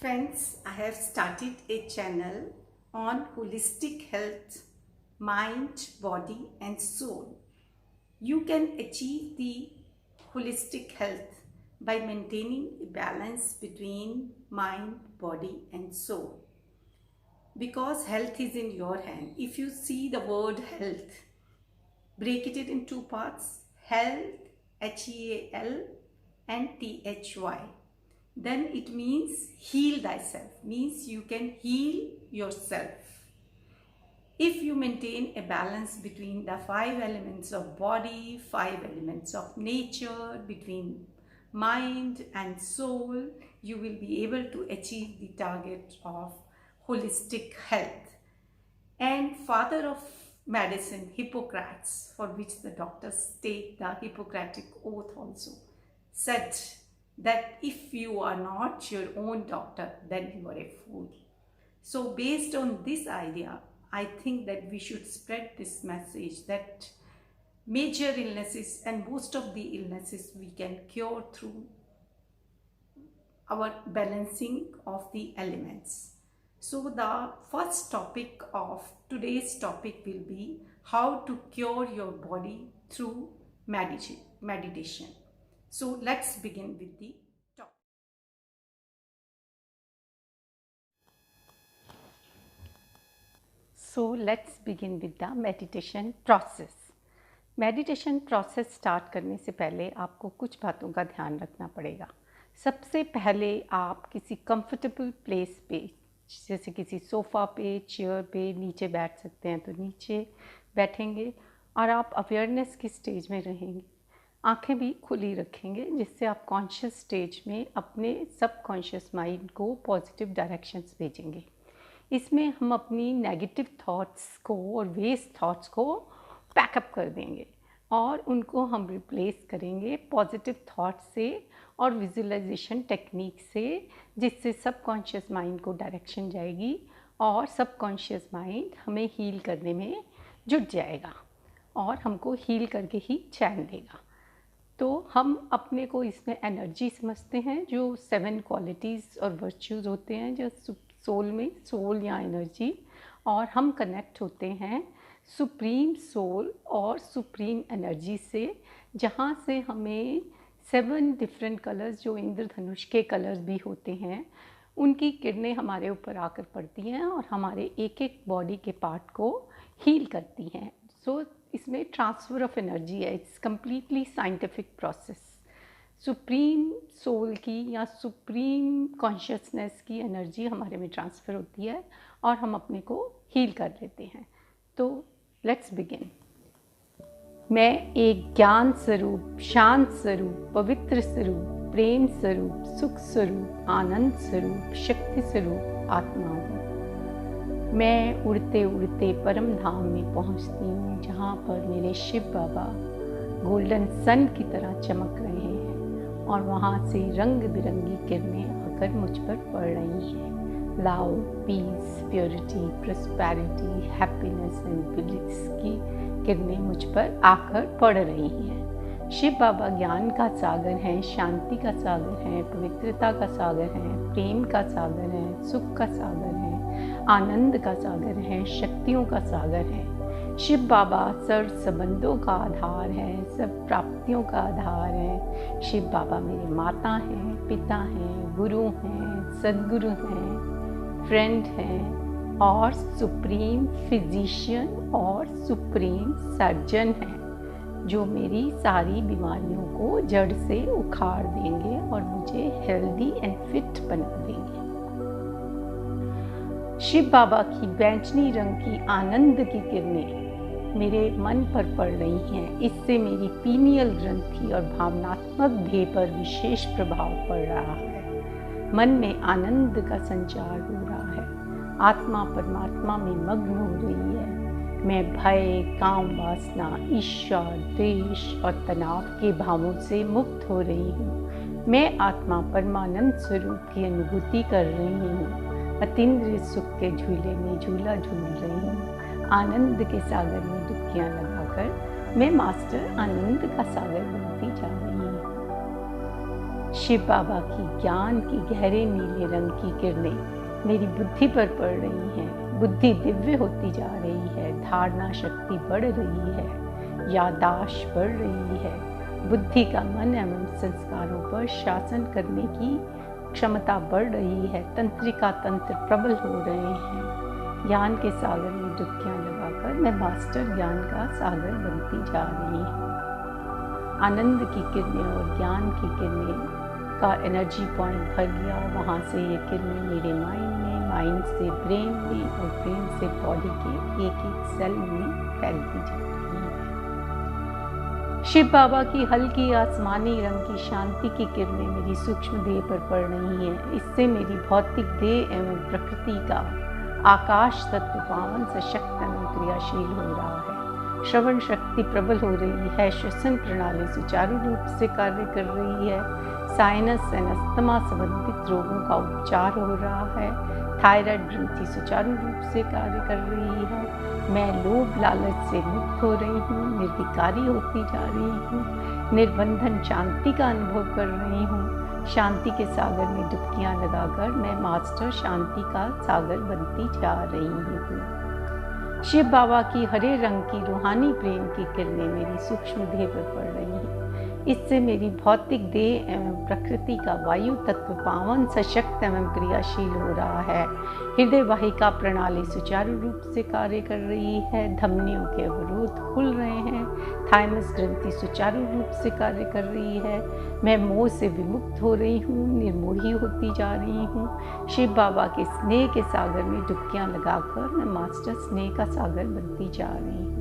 Friends, I have started a channel on holistic health, mind, body, and soul. You can achieve the holistic health by maintaining a balance between mind, body, and soul. Because health is in your hand. If you see the word health, break it in two parts: health, HEAL, and THY. Then it means heal thyself, means you can heal yourself. If you maintain a balance between the 5 elements of body, 5 elements of nature, between mind and soul, you will be able to achieve the target of holistic health. And father of medicine, Hippocrates, for which the doctors take the Hippocratic oath also, said that if you are not your own doctor, then you are a fool. So based on this idea, I think that we should spread this message that major illnesses and most of the illnesses we can cure through our balancing of the elements. So the first topic of today's topic will be how to cure your body through meditation. So let's begin with the topic. So let's begin with the meditation process. Meditation process start करने से पहले आपको कुछ बातों का ध्यान रखना पड़ेगा। सबसे पहले आप किसी कंफर्टेबल प्लेस पे, जैसे किसी सोफ़ा पे, चेयर पे, नीचे बैठ सकते हैं तो नीचे बैठेंगे और आप अवेयरनेस की स्टेज में रहेंगे। आंखें भी खुली रखेंगे जिससे आप कॉन्शियस स्टेज में अपने सबकॉन्शियस माइंड को पॉजिटिव डायरेक्शंस भेजेंगे। इसमें हम अपनी नेगेटिव थॉट्स को और वेस्ट थॉट्स को पैकअप कर देंगे और उनको हम रिप्लेस करेंगे पॉजिटिव थॉट से और विजुअलाइजेशन टेक्निक से, जिससे सबकॉन्शियस माइंड को डायरेक्शन जाएगी और सबकॉन्शियस माइंड हमें हील करने में जुट जाएगा और हमको हील करके ही चैन देगा। तो हम अपने को इसमें एनर्जी समझते हैं, जो 7 क्वालिटीज़ और वर्च्यूज़ होते हैं जो सोल में, सोल या एनर्जी, और हम कनेक्ट होते हैं सुप्रीम सोल और सुप्रीम एनर्जी से, जहाँ से हमें 7 डिफरेंट कलर्स, जो इंद्रधनुष के कलर्स भी होते हैं, उनकी किरणें हमारे ऊपर आकर पड़ती हैं और हमारे एक एक बॉडी के पार्ट को हील करती हैं। सो इसमें ट्रांसफ़र ऑफ एनर्जी है। It's completely scientific process. Supreme soul की या सुप्रीम कॉन्शियसनेस की एनर्जी हमारे में ट्रांसफ़र होती है और हम अपने को हील कर लेते हैं। तो लेट्स बिगिन। मैं एक ज्ञान स्वरूप, शांत स्वरूप, पवित्र स्वरूप, प्रेम स्वरूप, सुख स्वरूप, आनंद स्वरूप, शक्ति स्वरूप आत्मा हूँ। मैं उड़ते उड़ते परम धाम में पहुँचती हूँ, जहाँ पर मेरे शिव बाबा गोल्डन सन की तरह चमक रहे हैं और वहाँ से रंग बिरंगी किरणें आकर मुझ पर पड़ रही हैं। Love, peace, purity, prosperity, happiness and bliss की किरणें मुझ पर आकर पड़ रही हैं। शिव बाबा ज्ञान का सागर हैं, शांति का सागर हैं, पवित्रता का सागर हैं, प्रेम का सागर हैं, सुख का सागर हैं, आनंद का सागर हैं, शक्तियों का सागर हैं। शिव बाबा सर्व संबंधों का आधार है, सब प्राप्तियों का आधार है। शिव बाबा मेरे माता हैं, पिता हैं, गुरु हैं, सदगुरु हैं, फ्रेंड हैं और सुप्रीम फिजिशियन और सुप्रीम सर्जन हैं, जो मेरी सारी बीमारियों को जड़ से उखाड़ देंगे और मुझे हेल्दी एंड फिट बना देंगे। शिव बाबा की बैंगनी रंग की आनंद की किरणें मेरे मन पर पड़ रही हैं। इससे मेरी पीनियल ग्रंथि और भावनात्मक भेय पर विशेष प्रभाव पड़ रहा है। मन में आनंद का संचार हो रहा है। आत्मा परमात्मा में मग्न हो रही है। मैं भय, काम वासना, ईर्ष्या, द्वेष और तनाव के भावों से मुक्त हो रही हूँ। मैं आत्मा परमानंद स्वरूप की अनुभूति कर रही हूँ। अतीन्द्रिय सुख के झूले में झूला झूल रही हूँ। आनंद के सागर में डुबकियाँ लगाकर मैं मास्टर आनंद का सागर बनती जा रही हूँ। शिव बाबा की ज्ञान की गहरे नीले रंग की किरणें मेरी बुद्धि पर पड़ रही हैं। बुद्धि दिव्य होती जा रही है, धारणा शक्ति बढ़ रही है, याददाश्त बढ़ रही है। बुद्धि का मन एवं संस्कारों पर शासन करने की क्षमता बढ़ रही है। तंत्रिका तंत्र प्रबल हो रहे हैं। ज्ञान के सागर में डुबकियां लगाकर मैं मास्टर ज्ञान का सागर बनती जा रही हूँ। आनंद की किरणें और ज्ञान की किरणें का एनर्जी पॉइंट भर गया। वहाँ से ये किरणें मेरे माइंड में, माइंड से ब्रेन में और ब्रेन से बॉडी के एक एक सेल में फैलती जा रही है। शिव बाबा की हल्की आसमानी रंग की शांति की किरणें मेरी सूक्ष्म देह पर पड़ रही हैं। इससे मेरी भौतिक देह एवं प्रकृति का आकाश तत्व पावन सशक्त एवं क्रियाशील हो रहा है। श्रवण शक्ति प्रबल हो रही है। श्वसन प्रणाली सुचारू रूप से कार्य कर रही है। साइनस एवं अस्थमा संबंधित रोगों का उपचार हो रहा है। थायराइड ग्रंथि सुचारू रूप से कार्य कर रही है। मैं लोभ लालच से मुक्त हो रही हूँ, निर्विकारी होती जा रही हूँ, निर्बंधन शांति का अनुभव कर रही हूँ। शांति के सागर में डुबकियाँ लगाकर मैं मास्टर शांति का सागर बनती जा रही हूँ। शिव बाबा की हरे रंग की रूहानी प्रेम की किरणें मेरी सूक्ष्म देह पर पड़ रही हैं। इससे मेरी भौतिक देह एवं प्रकृति का वायु तत्व पावन सशक्त एवं क्रियाशील हो रहा है। हृदय वाहिका प्रणाली सुचारू रूप से कार्य कर रही है। धमनियों के अवरोध खुल रहे हैं। थाइमस ग्रंथि सुचारू रूप से कार्य कर रही है। मैं मोह से विमुक्त हो रही हूँ, निर्मोही होती जा रही हूँ। शिव बाबा के स्नेह के सागर में डुबकियाँ लगाकर मैं मास्टर स्नेह का सागर बनती जा रही हूँ।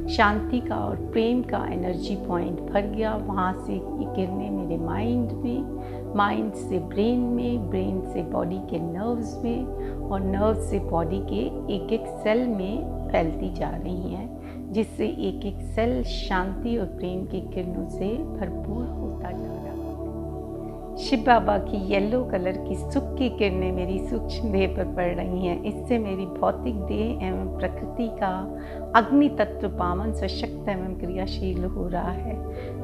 शांति का और प्रेम का एनर्जी पॉइंट भर गया। वहाँ से ये किरणें मेरे माइंड में, माइंड से ब्रेन में, ब्रेन से बॉडी के नर्व्स में और नर्व्स से बॉडी के एक एक सेल में फैलती जा रही हैं, जिससे एक एक सेल शांति और प्रेम की किरणों से भरपूर होता जा रहा है। शिव बाबा की येलो कलर की सुख की किरणें मेरी सूक्ष्म देह पर पड़ रही हैं। इससे मेरी भौतिक देह एवं प्रकृति का अग्नि तत्व पावन सशक्त एवं क्रियाशील हो रहा है।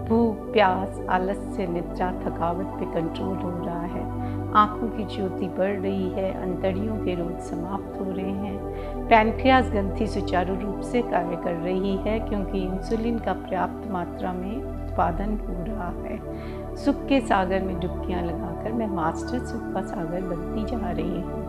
भूख, प्यास, आलस्य, निद्रा, थकावट पे कंट्रोल हो रहा है। आँखों की ज्योति बढ़ रही है। अंतड़ियों के रोग समाप्त हो रहे हैं। पैनक्रियास ग्रंथि सुचारू रूप से कार्य कर रही है, क्योंकि इंसुलिन का पर्याप्त मात्रा में उत्पादन हो रहा है। सुख के सागर में डुबकियाँ लगाकर मैं मास्टर सुख का सागर बनती जा रही हूँ।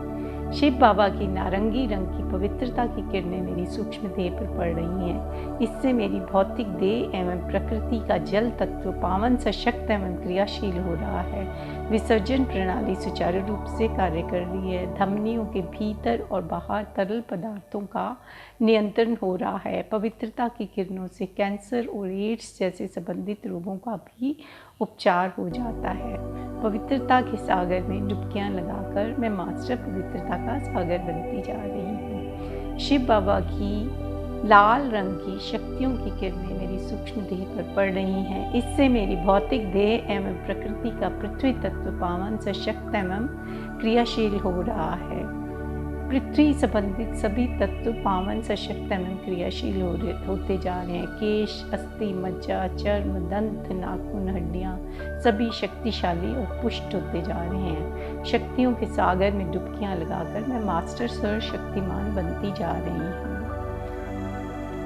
शिव बाबा की नारंगी रंग की पवित्रता की किरणें मेरी सूक्ष्म देह पर पड़ रही हैं। इससे मेरी भौतिक देह एवं प्रकृति का जल तत्व पावन सशक्त एवं क्रियाशील हो रहा है। विसर्जन प्रणाली सुचारू रूप से कार्य कर रही है। धमनियों के भीतर और बाहर तरल पदार्थों का नियंत्रण हो रहा है। पवित्रता की किरणों से कैंसर और एड्स जैसे संबंधित रोगों का भी उपचार हो जाता है। पवित्रता के सागर में डुबकियाँ लगाकर मैं मास्टर पवित्रता का सागर बनती जा रही हूँ। शिव बाबा की लाल रंग की शक्तियों की किरणें मेरी सूक्ष्म देह पर पड़ रही हैं। इससे मेरी भौतिक देह एवं प्रकृति का पृथ्वी तत्व पावन सशक्त एवं क्रियाशील हो रहा है। पृथ्वी संबंधित सभी तत्व पावन सशक्त एवं क्रियाशील होते जा रहे हैं। केश, अस्थि, मज्जा, चर्म, दंत, नाखून, हड्डियाँ सभी शक्तिशाली और पुष्ट होते जा रहे हैं। शक्तियों के सागर में डुबकियाँ लगाकर मैं मास्टर सर्वशक्तिमान बनती जा रही हूँ।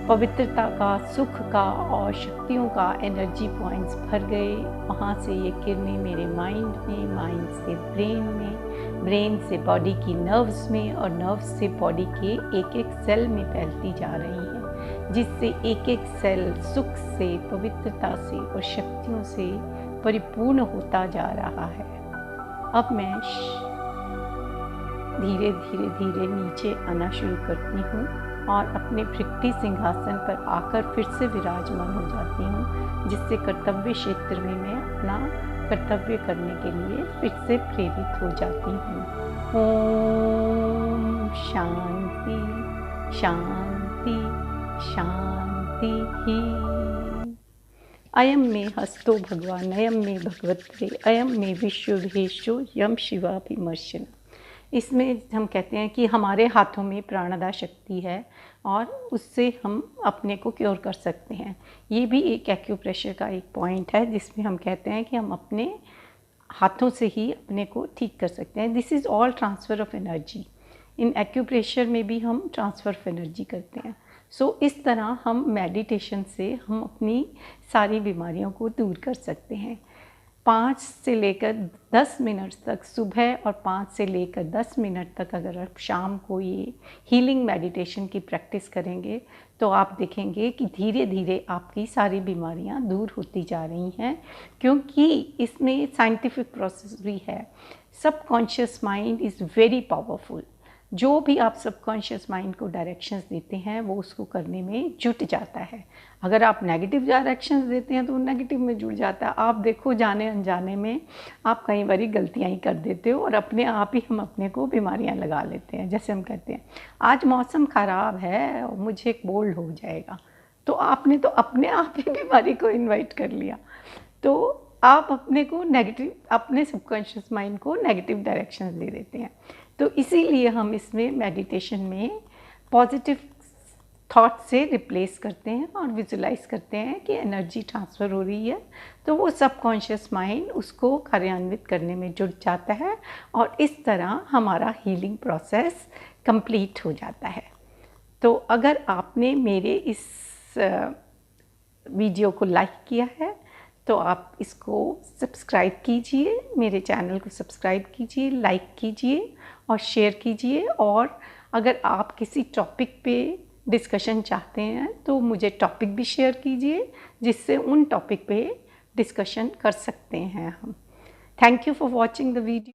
पवित्रता का, सुख का और शक्तियों का एनर्जी पॉइंट्स भर गए। वहाँ से ये किरणें मेरे माइंड में, माइंड से ब्रेन में, ब्रेन से बॉडी की नर्व्स में और नर्व्स से बॉडी के एक एक सेल में फैलती जा रही है, जिससे एक एक सेल सुख से, पवित्रता से और शक्तियों से परिपूर्ण होता जा रहा है। अब मैं धीरे धीरे धीरे नीचे आना शुरू करती हूँ और अपने भृगुटी सिंहासन पर आकर फिर से विराजमान हो जाती हूँ, जिससे कर्तव्य क्षेत्र में मैं अपना कर्तव्य करने के लिए फिर से प्रेरित हो जाती हूँ। ओम शांति शांति शांति ही। अयम मे हस्तो भगवान अयम मे भगवते अयम मे विश्वभेशो यम शिवाभिमर्शनम्। इसमें हम कहते हैं कि हमारे हाथों में प्राणदा शक्ति है और उससे हम अपने को क्योर कर सकते हैं। ये भी एक एक्यूप्रेशर का एक पॉइंट है, जिसमें हम कहते हैं कि हम अपने हाथों से ही अपने को ठीक कर सकते हैं। This is all transfer of energy. In acupressure में भी हम ट्रांसफ़र ऑफ एनर्जी करते हैं। सो इस तरह हम मेडिटेशन से हम अपनी सारी बीमारियों को दूर कर सकते हैं। 5 से लेकर 10 मिनट तक सुबह और 5 से लेकर 10 मिनट तक अगर आप शाम को ये हीलिंग मेडिटेशन की प्रैक्टिस करेंगे तो आप देखेंगे कि धीरे धीरे आपकी सारी बीमारियां दूर होती जा रही हैं, क्योंकि इसमें साइंटिफिक प्रोसेस भी है। Subconscious mind is very powerful. जो भी आप सबकॉन्शियस माइंड को डायरेक्शंस देते हैं वो उसको करने में जुट जाता है। अगर आप नेगेटिव डायरेक्शंस देते हैं तो वो नेगेटिव में जुड़ जाता है। आप देखो, जाने अनजाने में आप कई बारी गलतियां ही कर देते हो और अपने आप ही हम अपने को बीमारियां लगा लेते हैं। जैसे हम कहते हैं आज मौसम ख़राब है और मुझे एक कोल्ड हो जाएगा, तो आपने तो अपने आप ही बीमारी को इन्वाइट कर लिया। तो आप अपने को नेगेटिव, अपने सबकॉन्शियस माइंड को नेगेटिव डायरेक्शंस दे देते हैं। तो इसीलिए हम इसमें मेडिटेशन में पॉजिटिव थॉट से रिप्लेस करते हैं और विजुलाइज करते हैं कि एनर्जी ट्रांसफ़र हो रही है, तो वो सबकॉन्शियस माइंड उसको कार्यान्वित करने में जुट जाता है और इस तरह हमारा हीलिंग प्रोसेस कंप्लीट हो जाता है। तो अगर आपने मेरे इस वीडियो को लाइक किया है तो आप इसको सब्सक्राइब कीजिए, मेरे चैनल को सब्सक्राइब कीजिए, लाइक कीजिए और शेयर कीजिए। और अगर आप किसी टॉपिक पे डिस्कशन चाहते हैं तो मुझे टॉपिक भी शेयर कीजिए, जिससे उन टॉपिक पे डिस्कशन कर सकते हैं हम। Thank you for watching the video.